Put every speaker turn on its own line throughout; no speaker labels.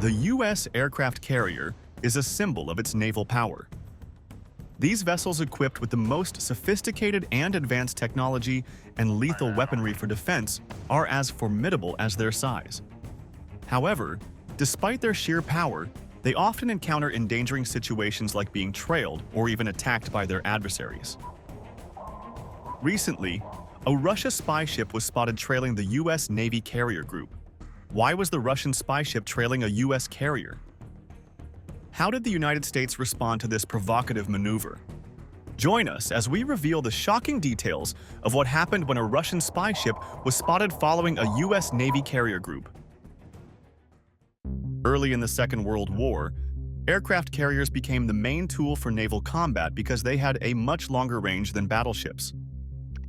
The U.S. Aircraft Carrier is a symbol of its naval power. These vessels equipped with the most sophisticated and advanced technology and lethal weaponry for defense are as formidable as their size. However, despite their sheer power, they often encounter endangering situations like being trailed or even attacked by their adversaries. Recently, a Russia spy ship was spotted trailing the U.S. Navy carrier group. Why was the Russian spy ship trailing a U.S. carrier? How did the United States respond to this provocative maneuver? Join us as we reveal the shocking details of what happened when a Russian spy ship was spotted following a U.S. Navy carrier group. Early in the Second World War, aircraft carriers became the main tool for naval combat because they had a much longer range than battleships.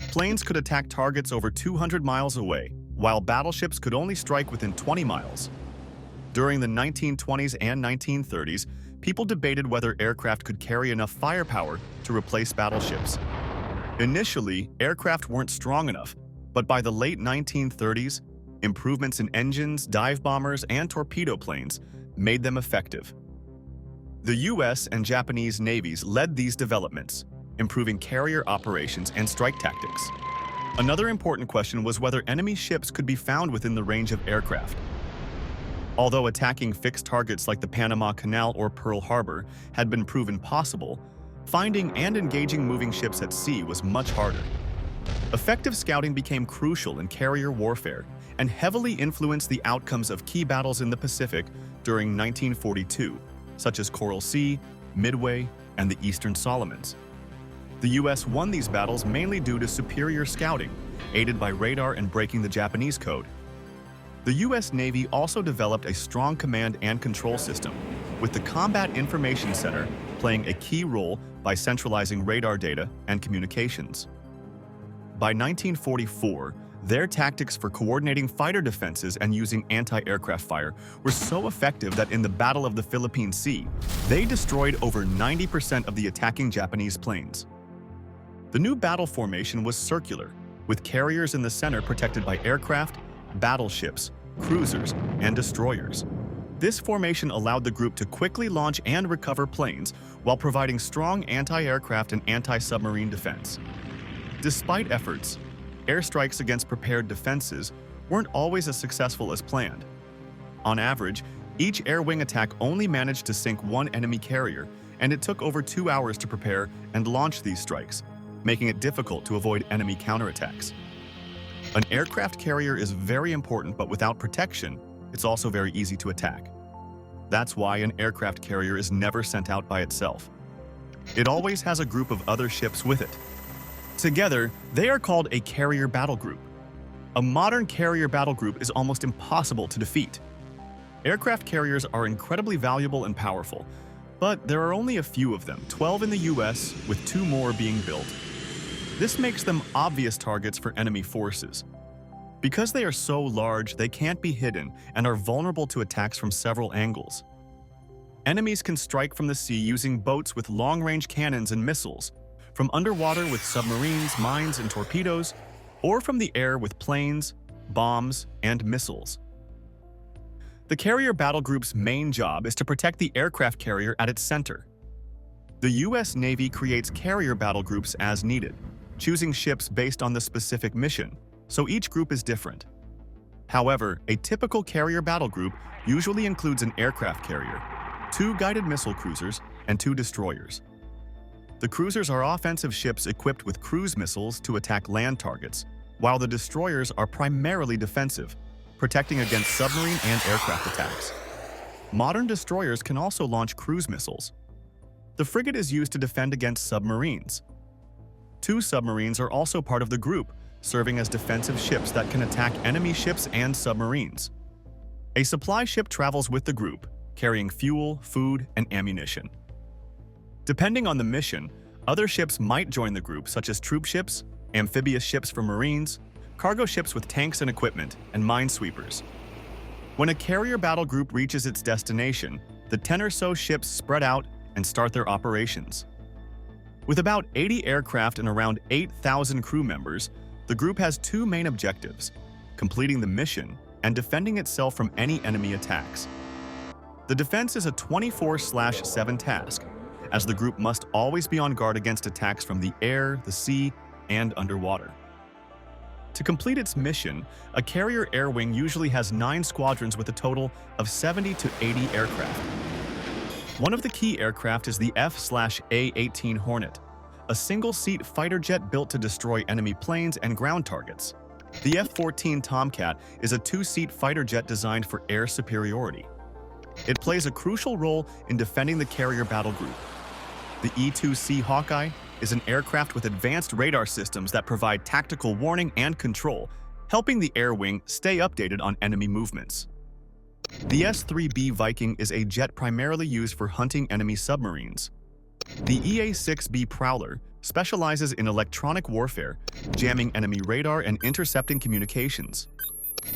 Planes could attack targets over 200 miles away, while battleships could only strike within 20 miles. During the 1920s and 1930s, people debated whether aircraft could carry enough firepower to replace battleships. Initially, aircraft weren't strong enough, but by the late 1930s, improvements in engines, dive bombers, and torpedo planes made them effective. The U.S. and Japanese navies led these developments, improving carrier operations and strike tactics. Another important question was whether enemy ships could be found within the range of aircraft. Although attacking fixed targets like the Panama Canal or Pearl Harbor had been proven possible, finding and engaging moving ships at sea was much harder. Effective scouting became crucial in carrier warfare and heavily influenced the outcomes of key battles in the Pacific during 1942, such as Coral Sea, Midway, and the Eastern Solomons. The U.S. won these battles mainly due to superior scouting, aided by radar and breaking the Japanese code. The U.S. Navy also developed a strong command and control system, with the Combat Information Center playing a key role by centralizing radar data and communications. By 1944, their tactics for coordinating fighter defenses and using anti-aircraft fire were so effective that in the Battle of the Philippine Sea, they destroyed over 90% of the attacking Japanese planes. The new battle formation was circular, with carriers in the center protected by aircraft, battleships, cruisers, and destroyers. This formation allowed the group to quickly launch and recover planes while providing strong anti-aircraft and anti-submarine defense. Despite efforts, airstrikes against prepared defenses weren't always as successful as planned. On average, each air wing attack only managed to sink one enemy carrier, and it took over 2 hours to prepare and launch these strikes, making it difficult to avoid enemy counterattacks. An aircraft carrier is very important, but without protection, it's also very easy to attack. That's why an aircraft carrier is never sent out by itself. It always has a group of other ships with it. Together, they are called a carrier battle group. A modern carrier battle group is almost impossible to defeat. Aircraft carriers are incredibly valuable and powerful, but there are only a few of them, 12 in the US, with 2 more being built. This makes them obvious targets for enemy forces. Because they are so large, they can't be hidden and are vulnerable to attacks from several angles. Enemies can strike from the sea using boats with long-range cannons and missiles, from underwater with submarines, mines, and torpedoes, or from the air with planes, bombs, and missiles. The carrier battle group's main job is to protect the aircraft carrier at its center. The U.S. Navy creates carrier battle groups as needed, choosing ships based on the specific mission, so each group is different. However, a typical carrier battle group usually includes an aircraft carrier, 2 guided missile cruisers, and 2 destroyers. The cruisers are offensive ships equipped with cruise missiles to attack land targets, while the destroyers are primarily defensive, protecting against submarine and aircraft attacks. Modern destroyers can also launch cruise missiles. The frigate is used to defend against submarines. 2 submarines are also part of the group, serving as defensive ships that can attack enemy ships and submarines. A supply ship travels with the group, carrying fuel, food, and ammunition. Depending on the mission, other ships might join the group, such as troop ships, amphibious ships for Marines, cargo ships with tanks and equipment, and minesweepers. When a carrier battle group reaches its destination, the 10 or so ships spread out and start their operations. With about 80 aircraft and around 8,000 crew members, the group has 2 main objectives: completing the mission and defending itself from any enemy attacks. The defense is a 24/7 task, as the group must always be on guard against attacks from the air, the sea, and underwater. To complete its mission, a carrier air wing usually has 9 squadrons with a total of 70 to 80 aircraft. One of the key aircraft is the F/A-18 Hornet, a single-seat fighter jet built to destroy enemy planes and ground targets. The F-14 Tomcat is a 2-seat fighter jet designed for air superiority. It plays a crucial role in defending the carrier battle group. The E-2C Hawkeye is an aircraft with advanced radar systems that provide tactical warning and control, helping the air wing stay updated on enemy movements. The S-3B Viking is a jet primarily used for hunting enemy submarines. The EA-6B Prowler specializes in electronic warfare, jamming enemy radar and intercepting communications.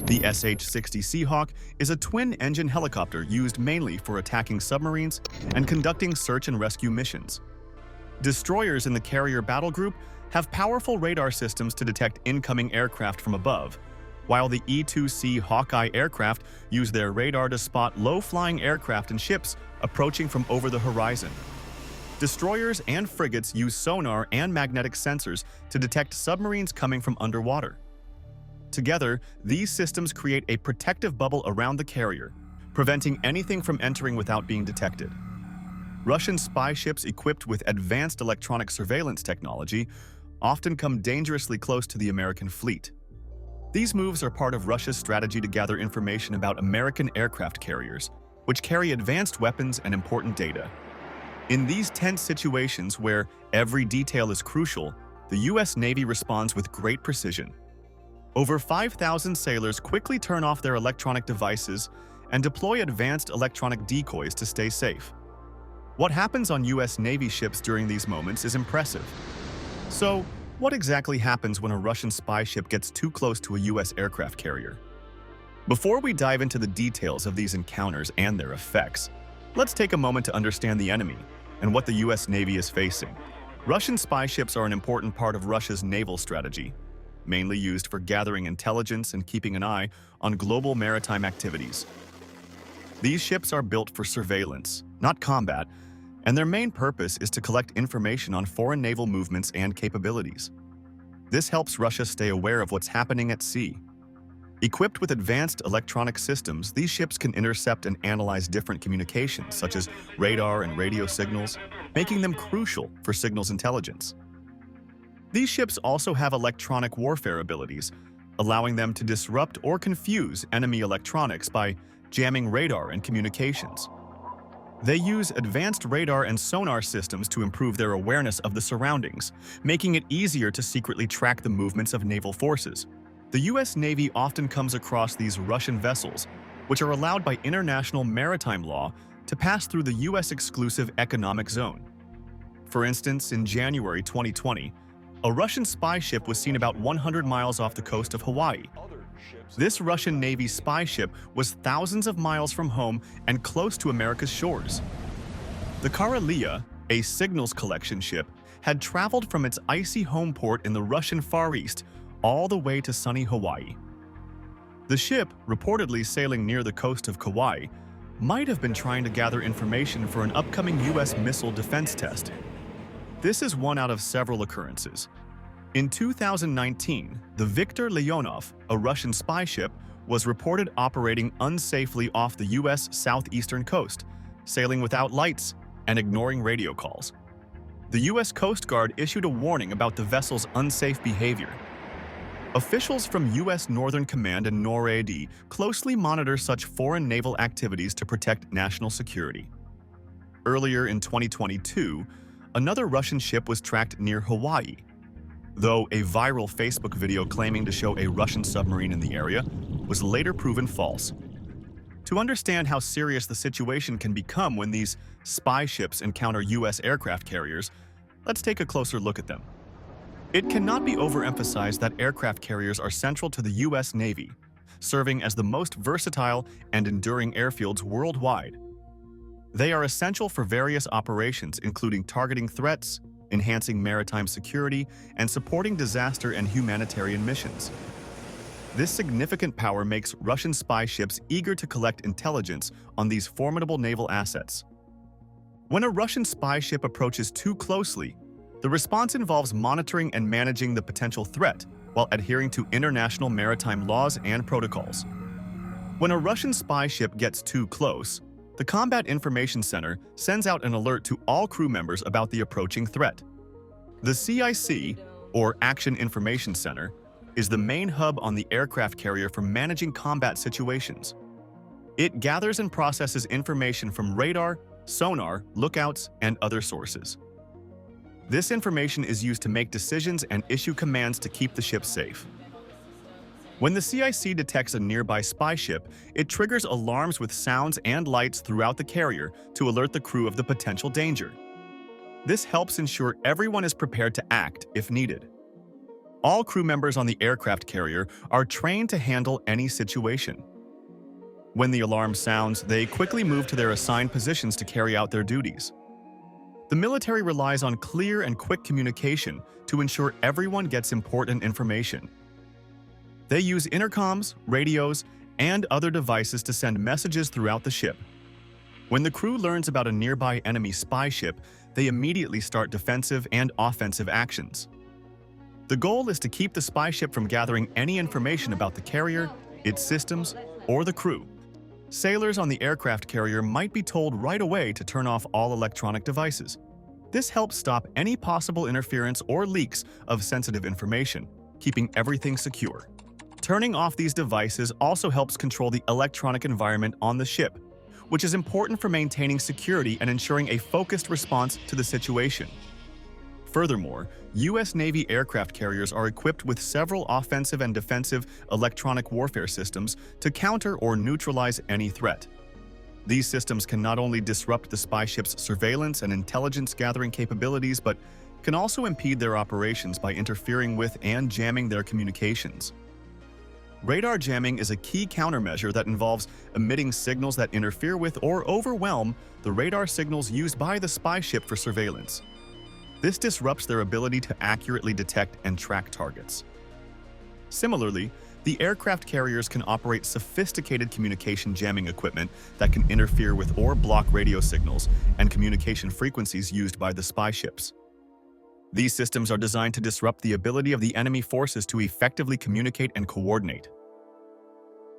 The SH-60 Seahawk is a twin-engine helicopter used mainly for attacking submarines and conducting search and rescue missions. Destroyers in the carrier battle group have powerful radar systems to detect incoming aircraft from above, while the E-2C Hawkeye aircraft use their radar to spot low-flying aircraft and ships approaching from over the horizon. Destroyers and frigates use sonar and magnetic sensors to detect submarines coming from underwater. Together, these systems create a protective bubble around the carrier, preventing anything from entering without being detected. Russian spy ships equipped with advanced electronic surveillance technology often come dangerously close to the American fleet. These moves are part of Russia's strategy to gather information about American aircraft carriers, which carry advanced weapons and important data. In these tense situations where every detail is crucial, the U.S. Navy responds with great precision. Over 5,000 sailors quickly turn off their electronic devices and deploy advanced electronic decoys to stay safe. What happens on U.S. Navy ships during these moments is impressive. So, what exactly happens when a Russian spy ship gets too close to a U.S. aircraft carrier? Before we dive into the details of these encounters and their effects, let's take a moment to understand the enemy and what the U.S. Navy is facing. Russian spy ships are an important part of Russia's naval strategy, mainly used for gathering intelligence and keeping an eye on global maritime activities. These ships are built for surveillance, not combat, and their main purpose is to collect information on foreign naval movements and capabilities. This helps Russia stay aware of what's happening at sea. Equipped with advanced electronic systems, these ships can intercept and analyze different communications, such as radar and radio signals, making them crucial for signals intelligence. These ships also have electronic warfare abilities, allowing them to disrupt or confuse enemy electronics by jamming radar and communications. They use advanced radar and sonar systems to improve their awareness of the surroundings, making it easier to secretly track the movements of naval forces. The U.S. Navy often comes across these Russian vessels, which are allowed by international maritime law to pass through the U.S. exclusive economic zone. For instance, in January 2020, a Russian spy ship was seen about 100 miles off the coast of Hawaii. This Russian Navy spy ship was thousands of miles from home and close to America's shores. The Karelia, a signals collection ship, had traveled from its icy home port in the Russian Far East all the way to sunny Hawaii. The ship, reportedly sailing near the coast of Kauai, might have been trying to gather information for an upcoming U.S. missile defense test. This is one out of several occurrences. In 2019, the Viktor Leonov, a Russian spy ship, was reported operating unsafely off the U.S. southeastern coast, sailing without lights and ignoring radio calls. The U.S. Coast Guard issued a warning about the vessel's unsafe behavior. Officials from U.S. Northern Command and NORAD closely monitor such foreign naval activities to protect national security. Earlier in 2022, another Russian ship was tracked near Hawaii, though a viral Facebook video claiming to show a Russian submarine in the area was later proven false. To understand how serious the situation can become when these spy ships encounter U.S. aircraft carriers, let's take a closer look at them. It cannot be overemphasized that aircraft carriers are central to the U.S. Navy, serving as the most versatile and enduring airfields worldwide. They are essential for various operations, including targeting threats, enhancing maritime security, and supporting disaster and humanitarian missions. This significant power makes Russian spy ships eager to collect intelligence on these formidable naval assets. When a Russian spy ship approaches too closely, the response involves monitoring and managing the potential threat while adhering to international maritime laws and protocols. When a Russian spy ship gets too close, the Combat Information Center sends out an alert to all crew members about the approaching threat. The CIC, or Action Information Center, is the main hub on the aircraft carrier for managing combat situations. It gathers and processes information from radar, sonar, lookouts, and other sources. This information is used to make decisions and issue commands to keep the ship safe. When the CIC detects a nearby spy ship, it triggers alarms with sounds and lights throughout the carrier to alert the crew of the potential danger. This helps ensure everyone is prepared to act if needed. All crew members on the aircraft carrier are trained to handle any situation. When the alarm sounds, they quickly move to their assigned positions to carry out their duties. The military relies on clear and quick communication to ensure everyone gets important information. They use intercoms, radios, and other devices to send messages throughout the ship. When the crew learns about a nearby enemy spy ship, they immediately start defensive and offensive actions. The goal is to keep the spy ship from gathering any information about the carrier, its systems, or the crew. Sailors on the aircraft carrier might be told right away to turn off all electronic devices. This helps stop any possible interference or leaks of sensitive information, keeping everything secure. Turning off these devices also helps control the electronic environment on the ship, which is important for maintaining security and ensuring a focused response to the situation. Furthermore, U.S. Navy aircraft carriers are equipped with several offensive and defensive electronic warfare systems to counter or neutralize any threat. These systems can not only disrupt the spy ship's surveillance and intelligence gathering capabilities, but can also impede their operations by interfering with and jamming their communications. Radar jamming is a key countermeasure that involves emitting signals that interfere with or overwhelm the radar signals used by the spy ship for surveillance. This disrupts their ability to accurately detect and track targets. Similarly, the aircraft carriers can operate sophisticated communication jamming equipment that can interfere with or block radio signals and communication frequencies used by the spy ships. These systems are designed to disrupt the ability of the enemy forces to effectively communicate and coordinate.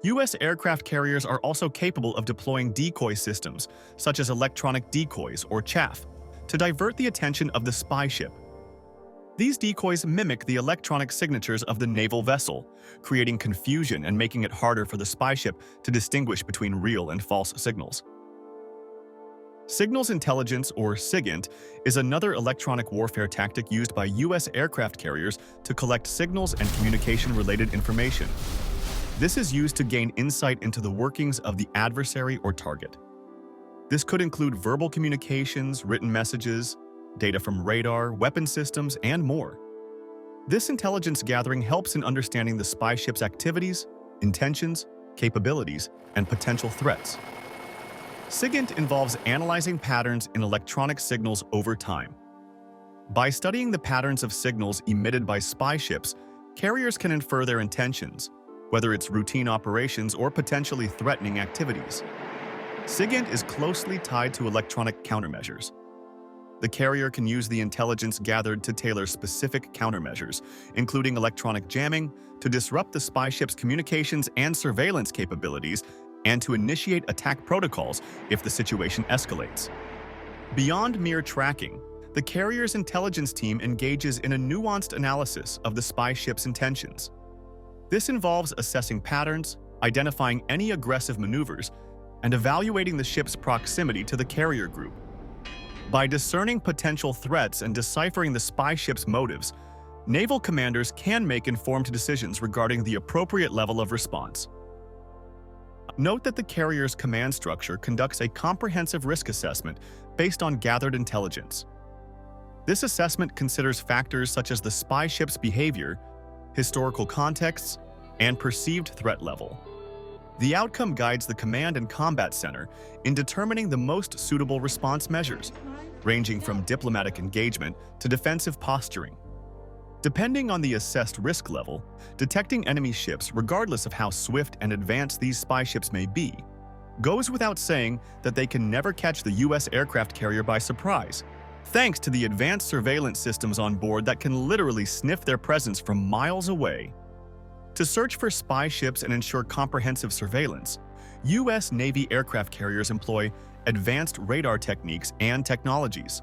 U.S. aircraft carriers are also capable of deploying decoy systems, such as electronic decoys or chaff, to divert the attention of the spy ship. These decoys mimic the electronic signatures of the naval vessel, creating confusion and making it harder for the spy ship to distinguish between real and false signals. Signals intelligence, or SIGINT, is another electronic warfare tactic used by U.S. aircraft carriers to collect signals and communication-related information. This is used to gain insight into the workings of the adversary or target. This could include verbal communications, written messages, data from radar, weapon systems, and more. This intelligence gathering helps in understanding the spy ship's activities, intentions, capabilities, and potential threats. SIGINT involves analyzing patterns in electronic signals over time. By studying the patterns of signals emitted by spy ships, carriers can infer their intentions, whether it's routine operations or potentially threatening activities. SIGINT is closely tied to electronic countermeasures. The carrier can use the intelligence gathered to tailor specific countermeasures, including electronic jamming, to disrupt the spy ship's communications and surveillance capabilities, and to initiate attack protocols if the situation escalates. Beyond mere tracking, the carrier's intelligence team engages in a nuanced analysis of the spy ship's intentions. This involves assessing patterns, identifying any aggressive maneuvers, and evaluating the ship's proximity to the carrier group. By discerning potential threats and deciphering the spy ship's motives, naval commanders can make informed decisions regarding the appropriate level of response. Note that the carrier's command structure conducts a comprehensive risk assessment based on gathered intelligence. This assessment considers factors such as the spy ship's behavior, historical contexts, and perceived threat level. The outcome guides the Command and Combat Center in determining the most suitable response measures, ranging from diplomatic engagement to defensive posturing. Depending on the assessed risk level, detecting enemy ships, regardless of how swift and advanced these spy ships may be, goes without saying that they can never catch the U.S. aircraft carrier by surprise, thanks to the advanced surveillance systems on board that can literally sniff their presence from miles away. To search for spy ships and ensure comprehensive surveillance, U.S. Navy aircraft carriers employ advanced radar techniques and technologies.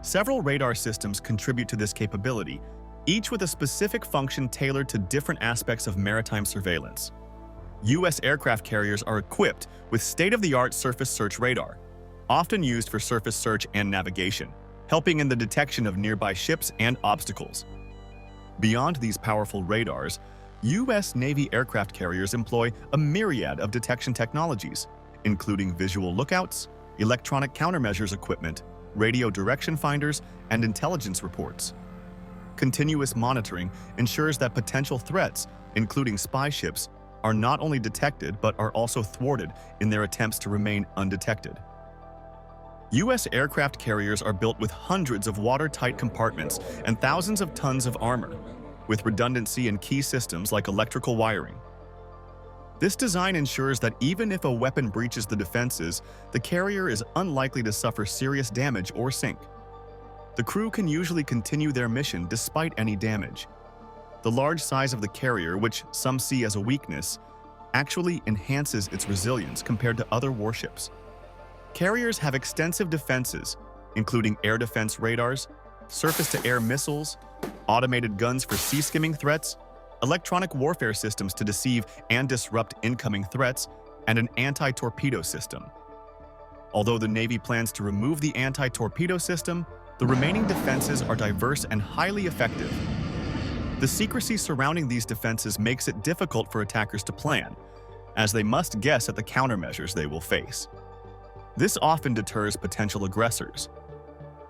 Several radar systems contribute to this capability, each with a specific function tailored to different aspects of maritime surveillance. U.S. aircraft carriers are equipped with state-of-the-art surface search radar, often used for surface search and navigation, helping in the detection of nearby ships and obstacles. Beyond these powerful radars, U.S. Navy aircraft carriers employ a myriad of detection technologies, including visual lookouts, electronic countermeasures equipment, radio direction finders, and intelligence reports. Continuous monitoring ensures that potential threats, including spy ships, are not only detected but are also thwarted in their attempts to remain undetected. U.S. aircraft carriers are built with hundreds of watertight compartments and thousands of tons of armor, with redundancy in key systems like electrical wiring. This design ensures that even if a weapon breaches the defenses, the carrier is unlikely to suffer serious damage or sink. The crew can usually continue their mission despite any damage. The large size of the carrier, which some see as a weakness, actually enhances its resilience compared to other warships. Carriers have extensive defenses, including air defense radars, surface-to-air missiles, automated guns for sea-skimming threats, electronic warfare systems to deceive and disrupt incoming threats, and an anti-torpedo system. Although the Navy plans to remove the anti-torpedo system, the remaining defenses are diverse and highly effective. The secrecy surrounding these defenses makes it difficult for attackers to plan, as they must guess at the countermeasures they will face. This often deters potential aggressors.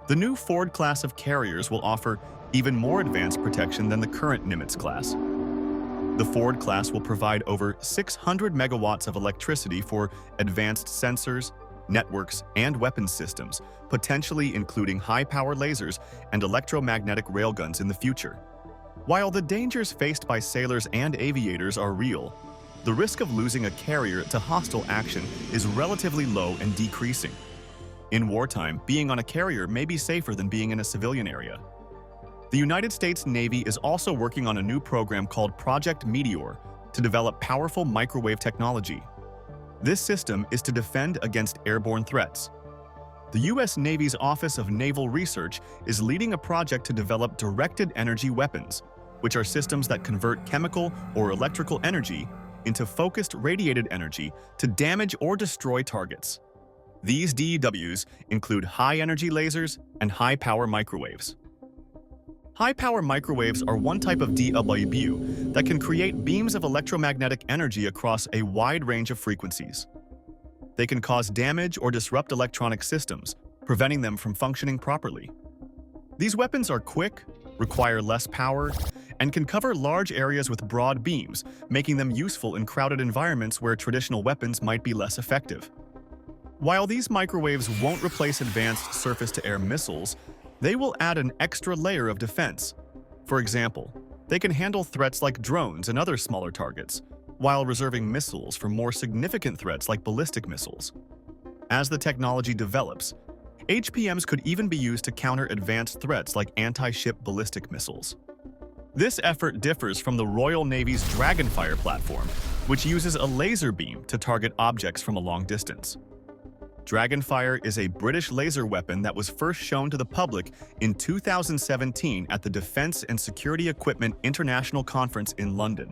The new Ford class of carriers will offer even more advanced protection than the current Nimitz class. The Ford class will provide over 600 megawatts of electricity for advanced sensors, networks, and weapons systems, potentially including high-power lasers and electromagnetic railguns in the future. While the dangers faced by sailors and aviators are real, the risk of losing a carrier to hostile action is relatively low and decreasing. In wartime, being on a carrier may be safer than being in a civilian area. The United States Navy is also working on a new program called Project Meteor to develop powerful microwave technology. This system is to defend against airborne threats. The U.S. Navy's Office of Naval Research is leading a project to develop directed energy weapons, which are systems that convert chemical or electrical energy into focused radiated energy to damage or destroy targets. These DEWs include high-energy lasers and high-power microwaves. High-power microwaves are one type of DWB that can create beams of electromagnetic energy across a wide range of frequencies. They can cause damage or disrupt electronic systems, preventing them from functioning properly. These weapons are quick, require less power, and can cover large areas with broad beams, making them useful in crowded environments where traditional weapons might be less effective. While these microwaves won't replace advanced surface-to-air missiles, they will add an extra layer of defense. For example, they can handle threats like drones and other smaller targets, while reserving missiles for more significant threats like ballistic missiles. As the technology develops, HPMs could even be used to counter advanced threats like anti-ship ballistic missiles. This effort differs from the Royal Navy's Dragonfire platform, which uses a laser beam to target objects from a long distance. Dragonfire is a British laser weapon that was first shown to the public in 2017 at the Defence and Security Equipment International Conference in London.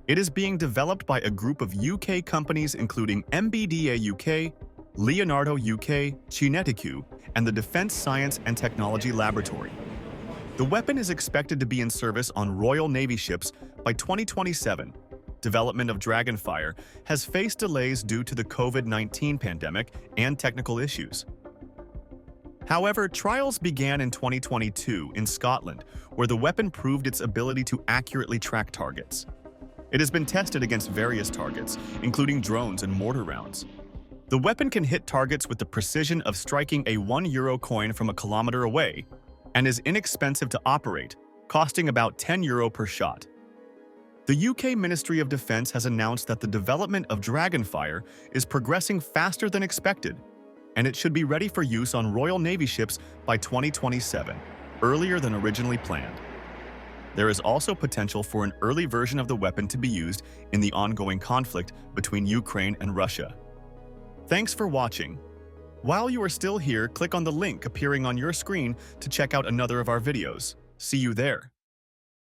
It is being developed by a group of UK companies including MBDA UK, Leonardo UK, Nautical, and the Defence Science and Technology Laboratory. The weapon is expected to be in service on Royal Navy ships by 2027. Development of Dragonfire has faced delays due to the COVID-19 pandemic and technical issues. However, trials began in 2022 in Scotland, where the weapon proved its ability to accurately track targets. It has been tested against various targets, including drones and mortar rounds. The weapon can hit targets with the precision of striking a €1 coin from a kilometer away and is inexpensive to operate, costing about €10 per shot. The UK Ministry of Defence has announced that the development of Dragonfire is progressing faster than expected, and it should be ready for use on Royal Navy ships by 2027, earlier than originally planned. There is also potential for an early version of the weapon to be used in the ongoing conflict between Ukraine and Russia. Thanks for watching. While you are still here, click on the link appearing on your screen to check out another of our videos. See you there.